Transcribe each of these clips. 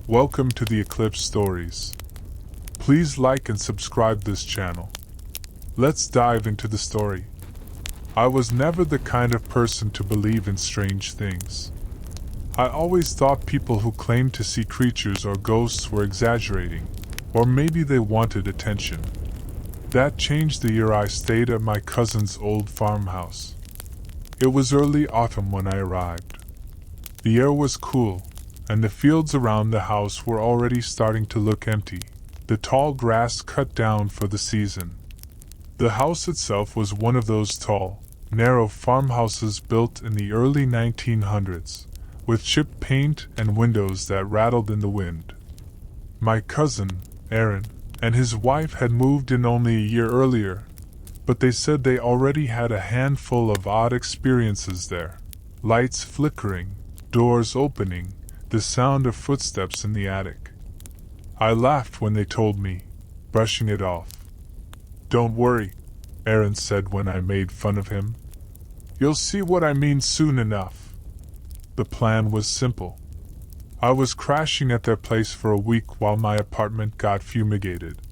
Welcome to the Eclipse Stories. Please like and subscribe this channel. Let's dive into the story. I was never the kind of person to believe in strange things. I always thought people who claimed to see creatures or ghosts were exaggerating, or maybe they wanted attention. That changed the year I stayed at my cousin's old farmhouse. It was early autumn when I arrived. The air was cool, and the fields around the house were already starting to look empty, the tall grass cut down for the season. The house itself was one of those tall, narrow farmhouses built in the early 1900s, with chipped paint and windows that rattled in the wind. My cousin, Aaron, and his wife had moved in only a year earlier, but they said they already had a handful of odd experiences there. Lights flickering, doors opening, the sound of footsteps in the attic. I laughed when they told me, brushing it off. "Don't worry," Aaron said when I made fun of him. "You'll see what I mean soon enough." The plan was simple. I was crashing at their place for a week while my apartment got fumigated.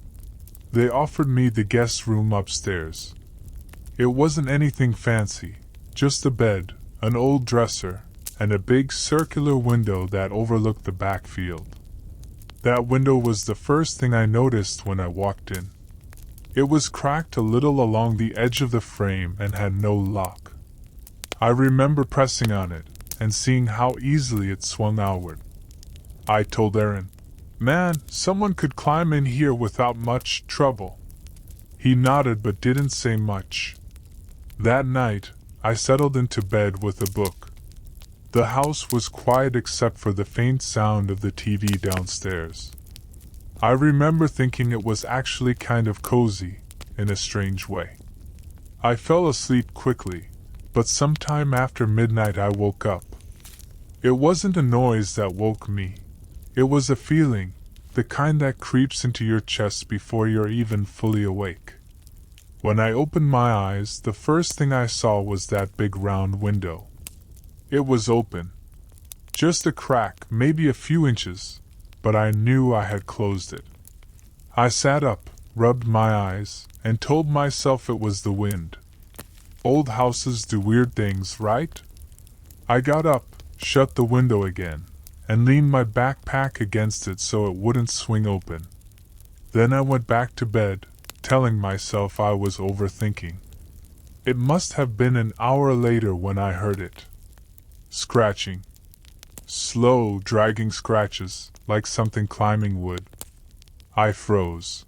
They offered me the guest room upstairs. It wasn't anything fancy, just a bed, an old dresser, and a big circular window that overlooked the back field. That window was the first thing I noticed when I walked in. It was cracked a little along the edge of the frame and had no lock. I remember pressing on it and seeing how easily it swung outward. I told Aaron, "Man, someone could climb in here without much trouble." He nodded but didn't say much. That night, I settled into bed with a book. The house was quiet except for the faint sound of the TV downstairs. I remember thinking it was actually kind of cozy, in a strange way. I fell asleep quickly, but sometime after midnight I woke up. It wasn't a noise that woke me. It was a feeling, the kind that creeps into your chest before you're even fully awake. When I opened my eyes, the first thing I saw was that big round window. It was open. Just a crack, maybe a few inches, but I knew I had closed it. I sat up, rubbed my eyes, and told myself it was the wind. Old houses do weird things, right? I got up, shut the window again, and leaned my backpack against it so it wouldn't swing open. Then I went back to bed, telling myself I was overthinking. It must have been an hour later when I heard it. Scratching. Slow, dragging scratches, like something climbing wood. I froze.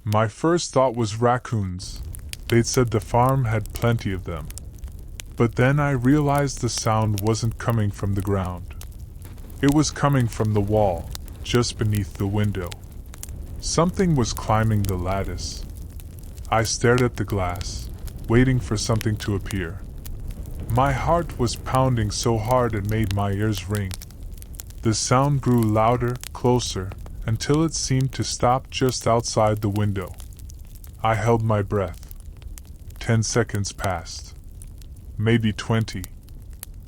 My first thought was raccoons. They'd said the farm had plenty of them. But then I realized the sound wasn't coming from the ground. It was coming from the wall, just beneath the window. Something was climbing the lattice. I stared at the glass, waiting for something to appear. My heart was pounding so hard it made my ears ring. The sound grew louder, closer, until it seemed to stop just outside the window. I held my breath. 10 seconds passed. Maybe 20.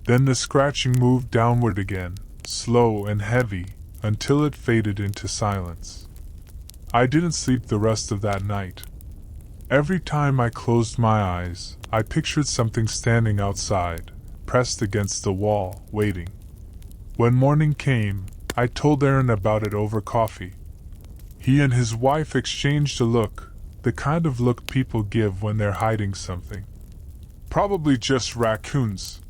Then the scratching moved downward again, slow and heavy, until it faded into silence. I didn't sleep the rest of that night. Every time I closed my eyes, I pictured something standing outside, pressed against the wall, waiting. When morning came, I told Aaron about it over coffee. He and his wife exchanged a look, the kind of look people give when they're hiding something. "Probably just raccoons,"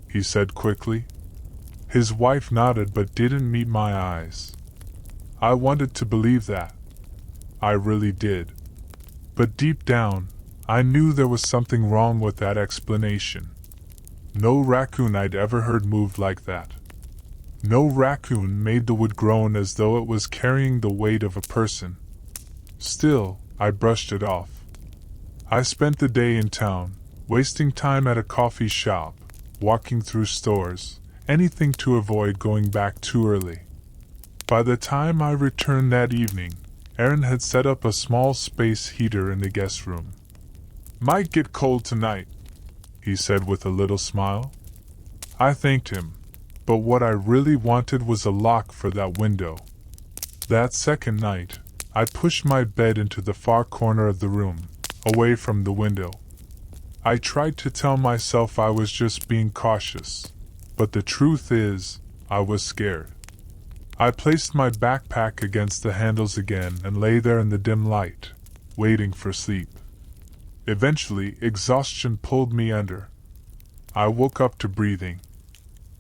he said quickly. His wife nodded but didn't meet my eyes. I wanted to believe that. I really did. But deep down, I knew there was something wrong with that explanation. No raccoon I'd ever heard moved like that. No raccoon made the wood groan as though it was carrying the weight of a person. Still, I brushed it off. I spent the day in town, wasting time at a coffee shop, walking through stores, anything to avoid going back too early. By the time I returned that evening, Aaron had set up a small space heater in the guest room. "Might get cold tonight," he said with a little smile. I thanked him. but what I really wanted was a lock for that window. That second night, I pushed my bed into the far corner of the room, away from the window. I tried to tell myself I was just being cautious, but the truth is, I was scared. I placed my backpack against the handles again and lay there in the dim light, waiting for sleep. Eventually, exhaustion pulled me under. I woke up to breathing.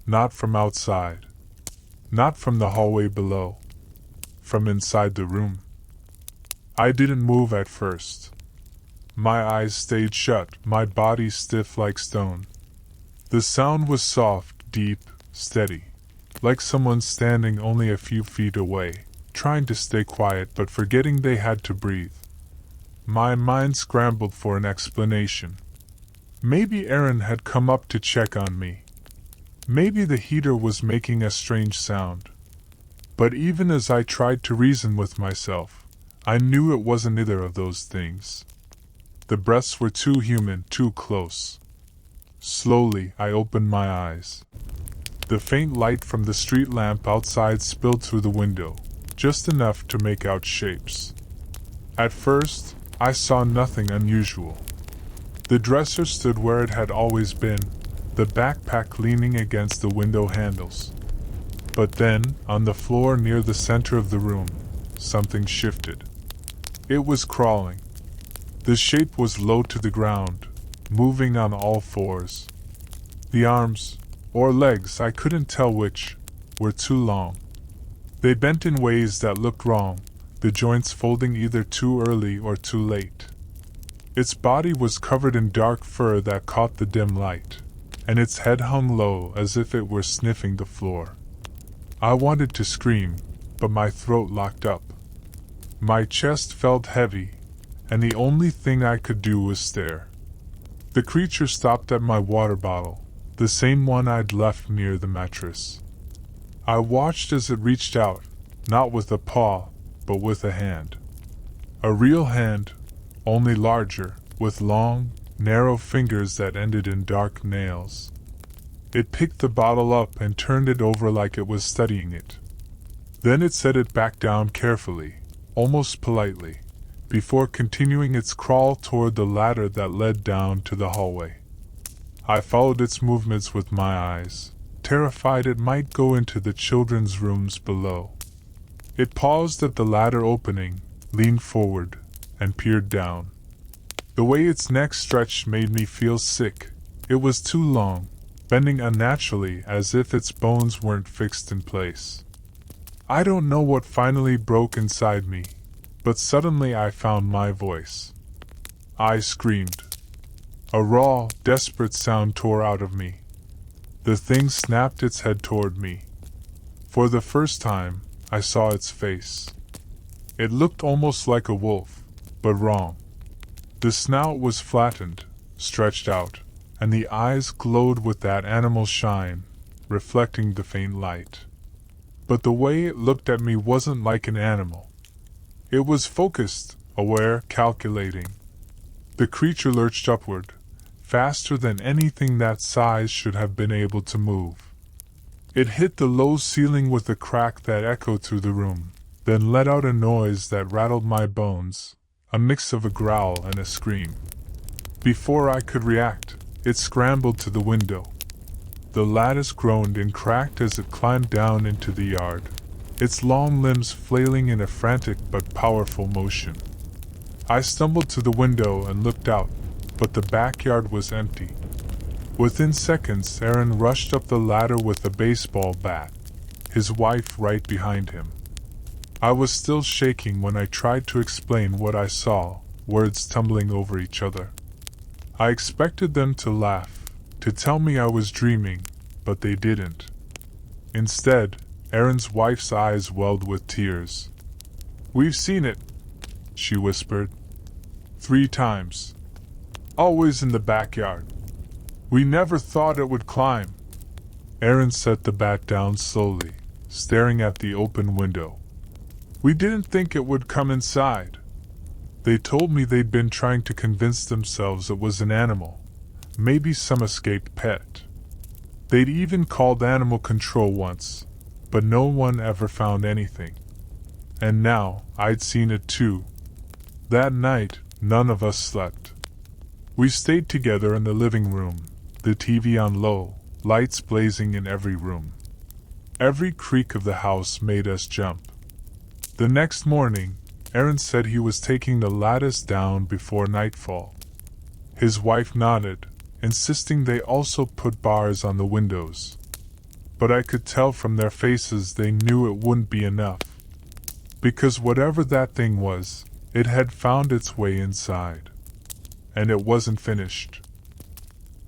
Not from outside. Not from the hallway below. From inside the room. I didn't move at first. My eyes stayed shut, my body stiff like stone. The sound was soft, deep, steady, like someone standing only a few feet away, trying to stay quiet but forgetting they had to breathe. My mind scrambled for an explanation. Maybe Aaron had come up to check on me. Maybe the heater was making a strange sound. But even as I tried to reason with myself, I knew it wasn't either of those things. The breaths were too human, too close. Slowly, I opened my eyes. The faint light from the street lamp outside spilled through the window, just enough to make out shapes. At first, I saw nothing unusual. The dresser stood where it had always been, the backpack leaning against the window handles. But then, on the floor near the center of the room, something shifted. It was crawling. The shape was low to the ground, moving on all fours. The arms, or legs, I couldn't tell which, were too long. They bent in ways that looked wrong, the joints folding either too early or too late. Its body was covered in dark fur that caught the dim light, and its head hung low as if it were sniffing the floor. I wanted to scream, but my throat locked up. My chest felt heavy, and the only thing I could do was stare. The creature stopped at my water bottle, the same one I'd left near the mattress. I watched as it reached out, not with a paw, but with a hand. A real hand, only larger, with long, narrow fingers that ended in dark nails. It picked the bottle up and turned it over like it was studying it. Then it set it back down carefully, almost politely, before continuing its crawl toward the ladder that led down to the hallway. I followed its movements with my eyes, terrified it might go into the children's rooms below. It paused at the ladder opening, leaned forward, and peered down. The way its neck stretched made me feel sick. It was too long, bending unnaturally as if its bones weren't fixed in place. I don't know what finally broke inside me, but suddenly I found my voice. I screamed. A raw, desperate sound tore out of me. The thing snapped its head toward me. For the first time, I saw its face. It looked almost like a wolf, but wrong. The snout was flattened, stretched out, and the eyes glowed with that animal shine, reflecting the faint light. But the way it looked at me wasn't like an animal. It was focused, aware, calculating. The creature lurched upward, faster than anything that size should have been able to move. It hit the low ceiling with a crack that echoed through the room, then let out a noise that rattled my bones, a mix of a growl and a scream. Before I could react, it scrambled to the window. The lattice groaned and cracked as it climbed down into the yard, its long limbs flailing in a frantic but powerful motion. I stumbled to the window and looked out, but the backyard was empty. Within seconds, Aaron rushed up the ladder with a baseball bat, his wife right behind him. I was still shaking when I tried to explain what I saw, words tumbling over each other. I expected them to laugh, to tell me I was dreaming, but they didn't. Instead, Aaron's wife's eyes welled with tears. "We've seen it," she whispered. 3 times. Always in the backyard. We never thought it would climb." Aaron set the bat down slowly, staring at the open window. "We didn't think it would come inside. They told me they'd been trying to convince themselves it was an animal, maybe some escaped pet. They'd even called animal control once, but no one ever found anything. And now, I'd seen it too. That night, none of us slept. We stayed together in the living room, the TV on low, lights blazing in every room. Every creak of the house made us jump. The next morning, Aaron said he was taking the lattice down before nightfall. His wife nodded, insisting they also put bars on the windows. But I could tell from their faces they knew it wouldn't be enough. Because whatever that thing was, it had found its way inside. And it wasn't finished.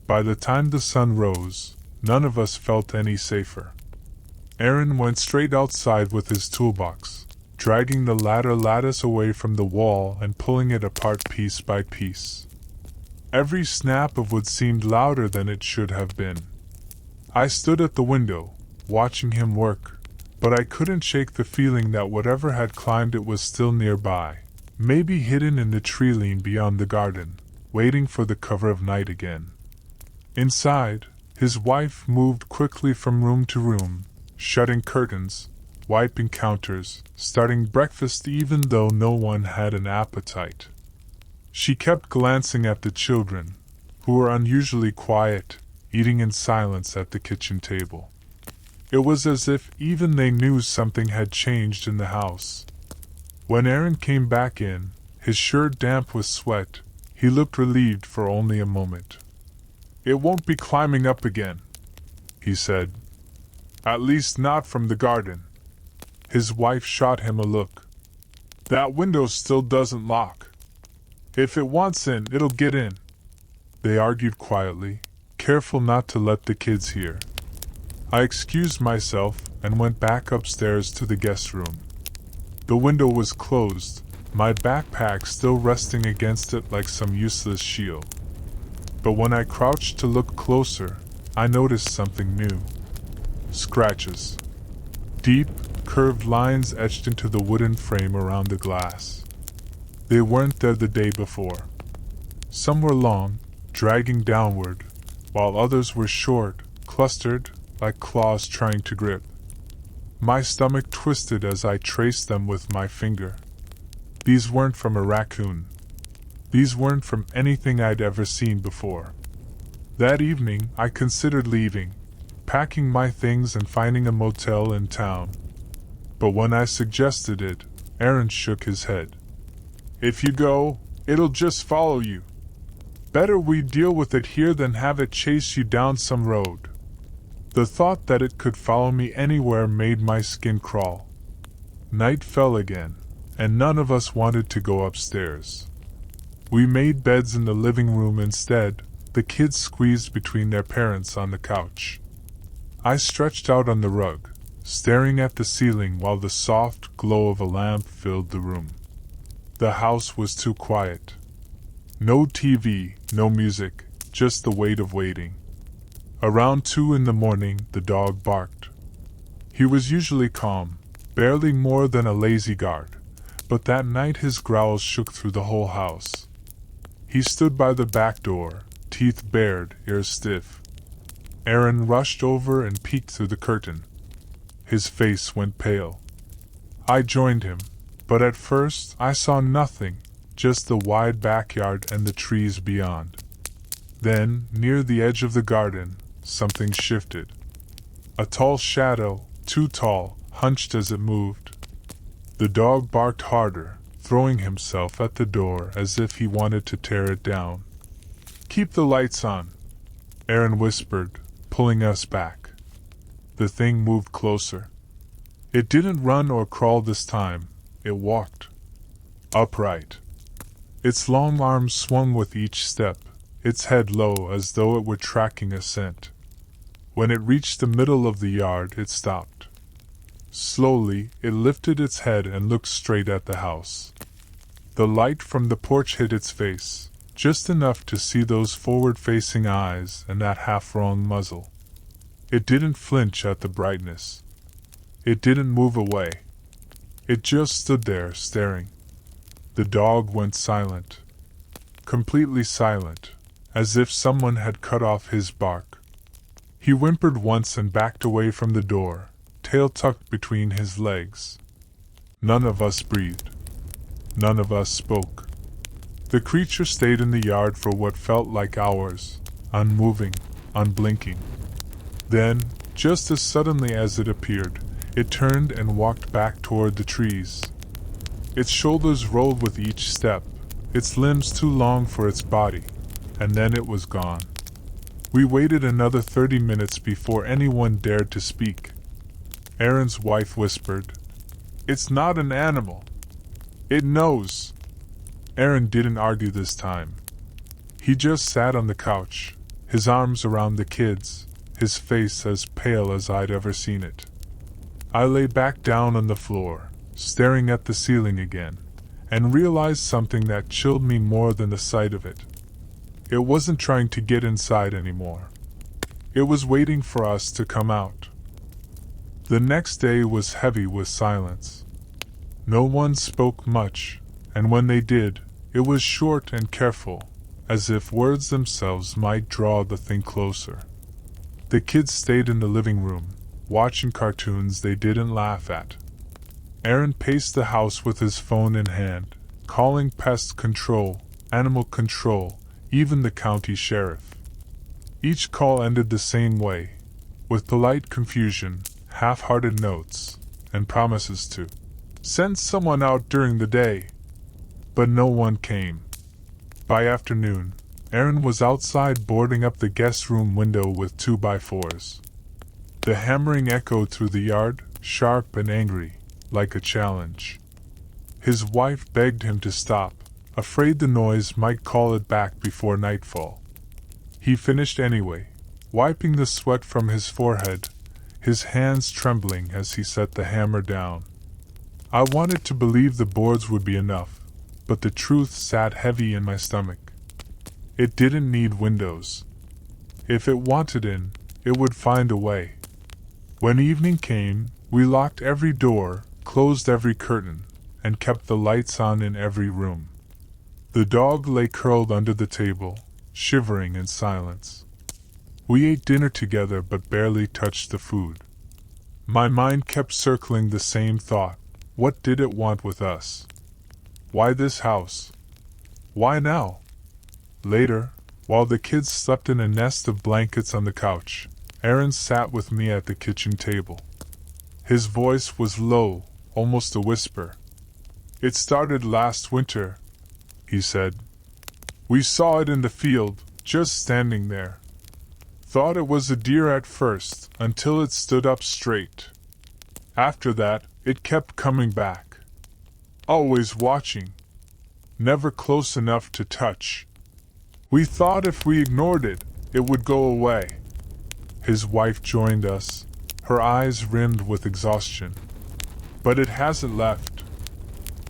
By the time the sun rose, none of us felt any safer. Aaron went straight outside with his toolbox, dragging the ladder lattice away from the wall and pulling it apart piece by piece. Every snap of wood seemed louder than it should have been. I stood at the window, watching him work, but I couldn't shake the feeling that whatever had climbed it was still nearby, maybe hidden in the tree line beyond the garden, waiting for the cover of night again. Inside, his wife moved quickly from room to room, shutting curtains, wiping counters, starting breakfast even though no one had an appetite. She kept glancing at the children, who were unusually quiet, eating in silence at the kitchen table. It was as if even they knew something had changed in the house. When Aaron came back in, his shirt damp with sweat, he looked relieved for only a moment. "It won't be climbing up again," he said. "At least not from the garden." His wife shot him a look. "That window still doesn't lock. If it wants in, it'll get in." They argued quietly, careful not to let the kids hear. I excused myself and went back upstairs to the guest room. The window was closed, my backpack still resting against it like some useless shield. But when I crouched to look closer, I noticed something new. Scratches. Deep, curved lines etched into the wooden frame around the glass. They weren't there the day before. Some were long, dragging downward, while others were short, clustered, like claws trying to grip. My stomach twisted as I traced them with my finger. These weren't from a raccoon. These weren't from anything I'd ever seen before. That evening, I considered leaving, packing my things and finding a motel in town. But when I suggested it, Aaron shook his head. "If you go, it'll just follow you. Better we deal with it here than have it chase you down some road." The thought that it could follow me anywhere made my skin crawl. Night fell again, and none of us wanted to go upstairs. We made beds in the living room instead, the kids squeezed between their parents on the couch. I stretched out on the rug, staring at the ceiling while the soft glow of a lamp filled the room. The house was too quiet. No TV, no music, just the weight of waiting. Around 2 in the morning, the dog barked. He was usually calm, barely more than a lazy guard, but that night his growls shook through the whole house. He stood by the back door, teeth bared, ears stiff. Aaron rushed over and peeked through the curtain. His face went pale. I joined him, but at first I saw nothing, just the wide backyard and the trees beyond. Then, near the edge of the garden, something shifted. A tall shadow, too tall, hunched as it moved. The dog barked harder, throwing himself at the door as if he wanted to tear it down. "Keep the lights on," Aaron whispered, pulling us back. The thing moved closer. It didn't run or crawl this time, it walked. Upright. Its long arms swung with each step, its head low as though it were tracking a scent. When it reached the middle of the yard, it stopped. Slowly, it lifted its head and looked straight at the house. The light from the porch hit its face, just enough to see those forward-facing eyes and that half-wrung muzzle. It didn't flinch at the brightness. It didn't move away. It just stood there, staring. The dog went silent. Completely silent, as if someone had cut off his bark. He whimpered once and backed away from the door, tail tucked between his legs. None of us breathed. None of us spoke. The creature stayed in the yard for what felt like hours, unmoving, unblinking. Then, just as suddenly as it appeared, it turned and walked back toward the trees. Its shoulders rolled with each step, its limbs too long for its body, and then it was gone. We waited another 30 minutes before anyone dared to speak. Aaron's wife whispered, "It's not an animal. It knows." Aaron didn't argue this time. He just sat on the couch, his arms around the kids, his face as pale as I'd ever seen it. I lay back down on the floor, staring at the ceiling again, and realized something that chilled me more than the sight of it. It wasn't trying to get inside anymore. It was waiting for us to come out. The next day was heavy with silence. No one spoke much, and when they did, it was short and careful, as if words themselves might draw the thing closer. The kids stayed in the living room, watching cartoons they didn't laugh at. Aaron paced the house with his phone in hand, calling pest control, animal control, even the county sheriff. Each call ended the same way, with polite confusion, half-hearted notes, and promises to send someone out during the day. But no one came. By afternoon, Aaron was outside boarding up the guest room window with 2x4s. The hammering echoed through the yard, sharp and angry, like a challenge. His wife begged him to stop, afraid the noise might call it back before nightfall. He finished anyway, wiping the sweat from his forehead, his hands trembling as he set the hammer down. I wanted to believe the boards would be enough, but the truth sat heavy in my stomach. It didn't need windows. If it wanted in, it would find a way. When evening came, we locked every door, closed every curtain, and kept the lights on in every room. The dog lay curled under the table, shivering in silence. We ate dinner together but barely touched the food. My mind kept circling the same thought. What did it want with us? Why this house? Why now? Later, while the kids slept in a nest of blankets on the couch, Aaron sat with me at the kitchen table. His voice was low, almost a whisper. "It started last winter," he said. "We saw it in the field, just standing there. Thought it was a deer at first, until it stood up straight. After that, it kept coming back. Always watching. Never close enough to touch. We thought if we ignored it, it would go away." His wife joined us, her eyes rimmed with exhaustion. "But it hasn't left.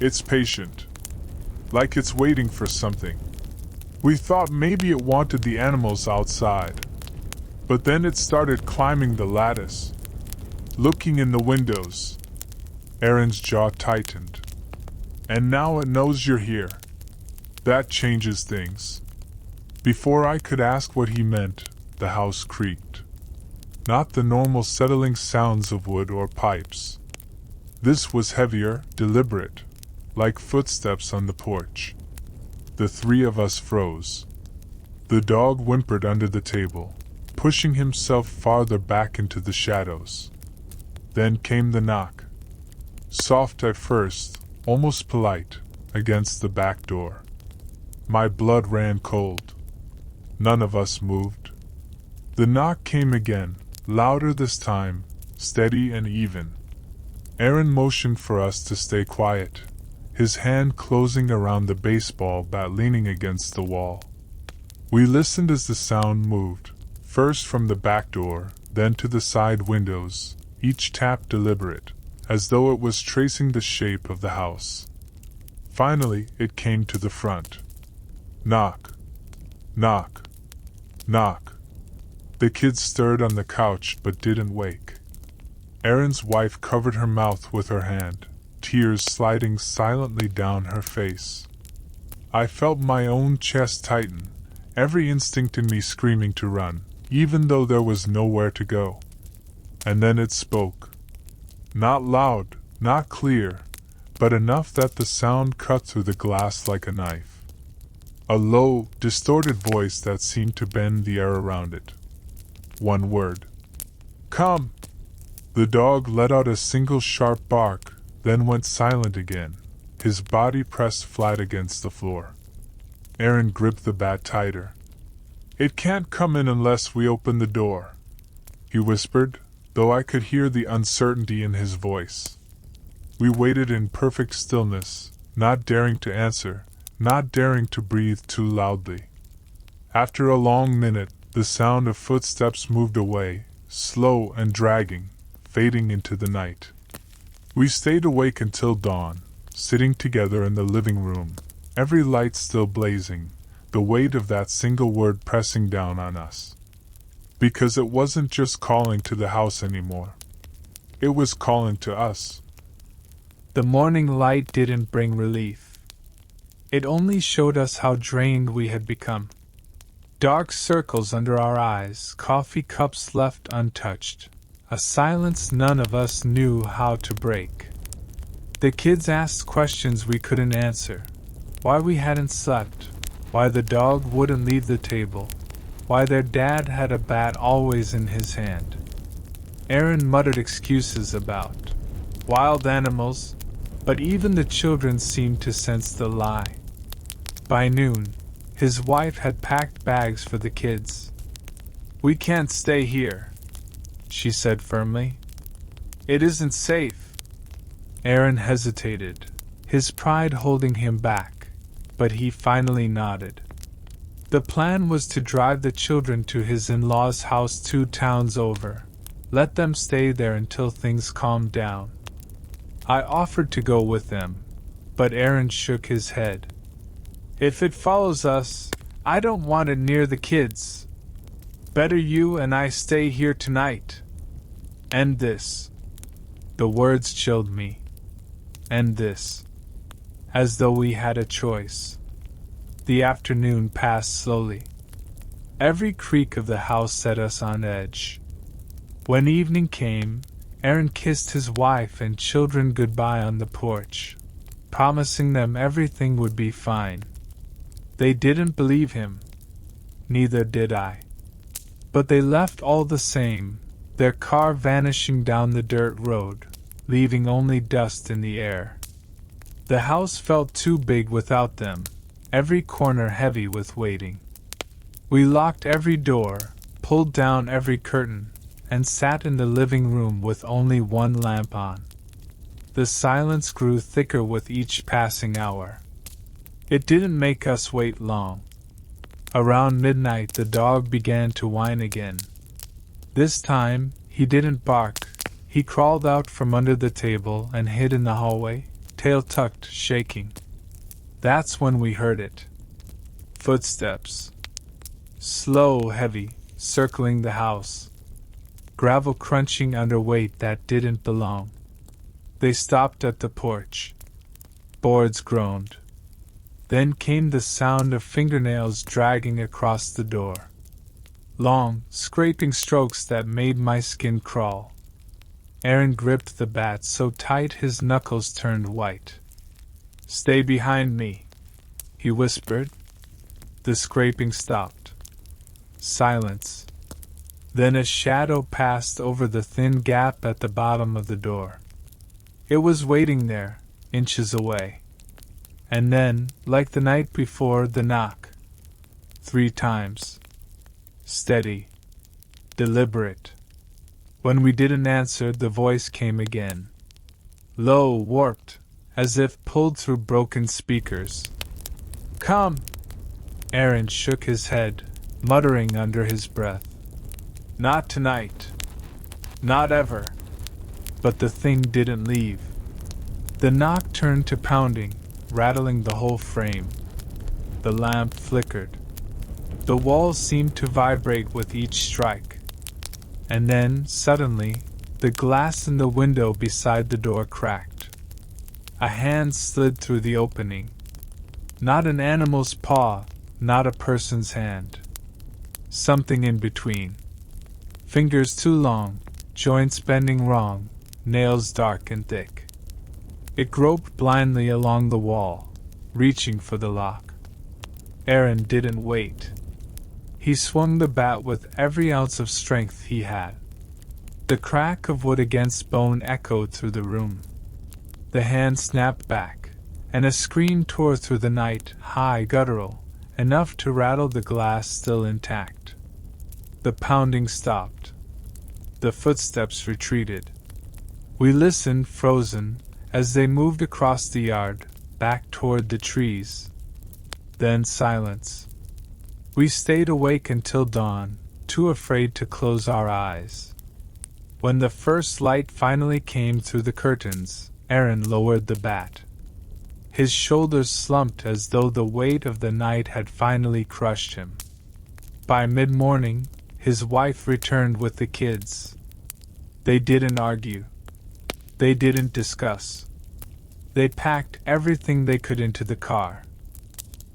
It's patient. Like it's waiting for something. We thought maybe it wanted the animals outside. But then it started climbing the lattice, looking in the windows." Aaron's jaw tightened. "And now it knows you're here. That changes things." Before I could ask what he meant, the house creaked. Not the normal settling sounds of wood or pipes. This was heavier, deliberate, like footsteps on the porch. The three of us froze. The dog whimpered under the table, pushing himself farther back into the shadows. Then came the knock. Soft at first, almost polite, against the back door. My blood ran cold. None of us moved. The knock came again, louder this time, steady and even. Aaron motioned for us to stay quiet, his hand closing around the baseball bat leaning against the wall. We listened as the sound moved, first from the back door, then to the side windows, each tap deliberate, as though it was tracing the shape of the house. Finally, it came to the front. Knock. Knock. Knock. The kids stirred on the couch but didn't wake. Aaron's wife covered her mouth with her hand, tears sliding silently down her face. I felt my own chest tighten, every instinct in me screaming to run, even though there was nowhere to go. And then it spoke. Not loud, not clear, but enough that the sound cut through the glass like a knife. A low, distorted voice that seemed to bend the air around it. One word. Come! The dog let out a single sharp bark, then went silent again, his body pressed flat against the floor. Aaron gripped the bat tighter. It can't come in unless we open the door, he whispered, though I could hear the uncertainty in his voice. We waited in perfect stillness, not daring to answer, not daring to breathe too loudly. After a long minute, the sound of footsteps moved away, slow and dragging, fading into the night. We stayed awake until dawn, sitting together in the living room, every light still blazing, the weight of that single word pressing down on us. Because it wasn't just calling to the house anymore. It was calling to us. The morning light didn't bring relief. It only showed us how drained we had become. Dark circles under our eyes, coffee cups left untouched, a silence none of us knew how to break. The kids asked questions we couldn't answer. Why we hadn't slept, why the dog wouldn't leave the table, why their dad had a bat always in his hand. Aaron muttered excuses about wild animals, but even the children seemed to sense the lie. By noon, his wife had packed bags for the kids. We can't stay here, she said firmly. It isn't safe. Aaron hesitated, his pride holding him back, but he finally nodded. The plan was to drive the children to his in-laws' house 2 towns over, let them stay there until things calmed down. I offered to go with them, but Aaron shook his head. If it follows us, I don't want it near the kids. Better you and I stay here tonight. End this. The words chilled me. End this. As though we had a choice. The afternoon passed slowly. Every creak of the house set us on edge. When evening came, Aaron kissed his wife and children goodbye on the porch, promising them everything would be fine. They didn't believe him. Neither did I. But they left all the same, their car vanishing down the dirt road, leaving only dust in the air. The house felt too big without them, every corner heavy with waiting. We locked every door, pulled down every curtain, and sat in the living room with only one lamp on. The silence grew thicker with each passing hour. It didn't make us wait long. Around midnight the dog began to whine again. This time, he didn't bark. He crawled out from under the table and hid in the hallway, tail tucked, shaking. That's when we heard it. Footsteps. Slow, heavy, circling the house. Gravel crunching under weight that didn't belong. They stopped at the porch. Boards groaned. Then came the sound of fingernails dragging across the door. Long, scraping strokes that made my skin crawl. Aaron gripped the bat so tight his knuckles turned white. Stay behind me, he whispered. The scraping stopped. Silence. Then a shadow passed over the thin gap at the bottom of the door. It was waiting there, inches away. And then, like the night before, the knock. 3 times. Steady. Deliberate. When we didn't answer, the voice came again. Low, warped, as if pulled through broken speakers. Come! Aaron shook his head, muttering under his breath. Not tonight. Not ever. But the thing didn't leave. The knock turned to pounding, rattling the whole frame. The lamp flickered. The walls seemed to vibrate with each strike. And then, suddenly, the glass in the window beside the door cracked. A hand slid through the opening. Not an animal's paw, not a person's hand. something in between. Fingers too long, joints bending wrong, nails dark and thick. It groped blindly along the wall, reaching for the lock. Aaron didn't wait. He swung the bat with every ounce of strength he had. The crack of wood against bone echoed through the room. The hand snapped back, and a scream tore through the night, high, guttural, enough to rattle the glass still intact. The pounding stopped. The footsteps retreated. We listened, frozen, as they moved across the yard, back toward the trees. Then silence. We stayed awake until dawn, too afraid to close our eyes. When the first light finally came through the curtains, Aaron lowered the bat. His shoulders slumped as though the weight of the night had finally crushed him. By mid-morning, his wife returned with the kids. They didn't argue. They didn't discuss. They packed everything they could into the car.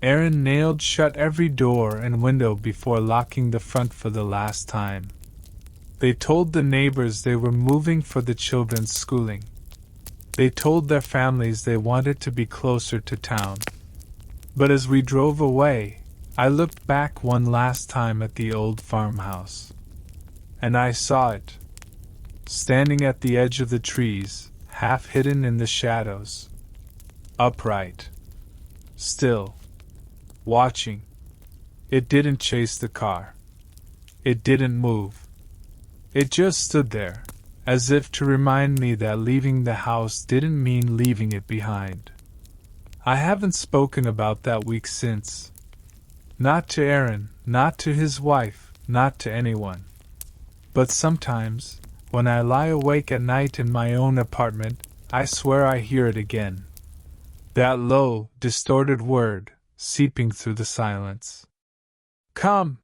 Aaron nailed shut every door and window before locking the front for the last time. They told the neighbors they were moving for the children's schooling. They told their families they wanted to be closer to town. But as we drove away, I looked back one last time at the old farmhouse. And I saw it, standing at the edge of the trees, half hidden in the shadows. Upright. Still. Watching. It didn't chase the car. It didn't move. It just stood there, as if to remind me that leaving the house didn't mean leaving it behind. I haven't spoken about that week since. Not to Aaron, not to his wife, not to anyone. But sometimes, when I lie awake at night in my own apartment, I swear I hear it again. That low, distorted word, seeping through the silence. Come!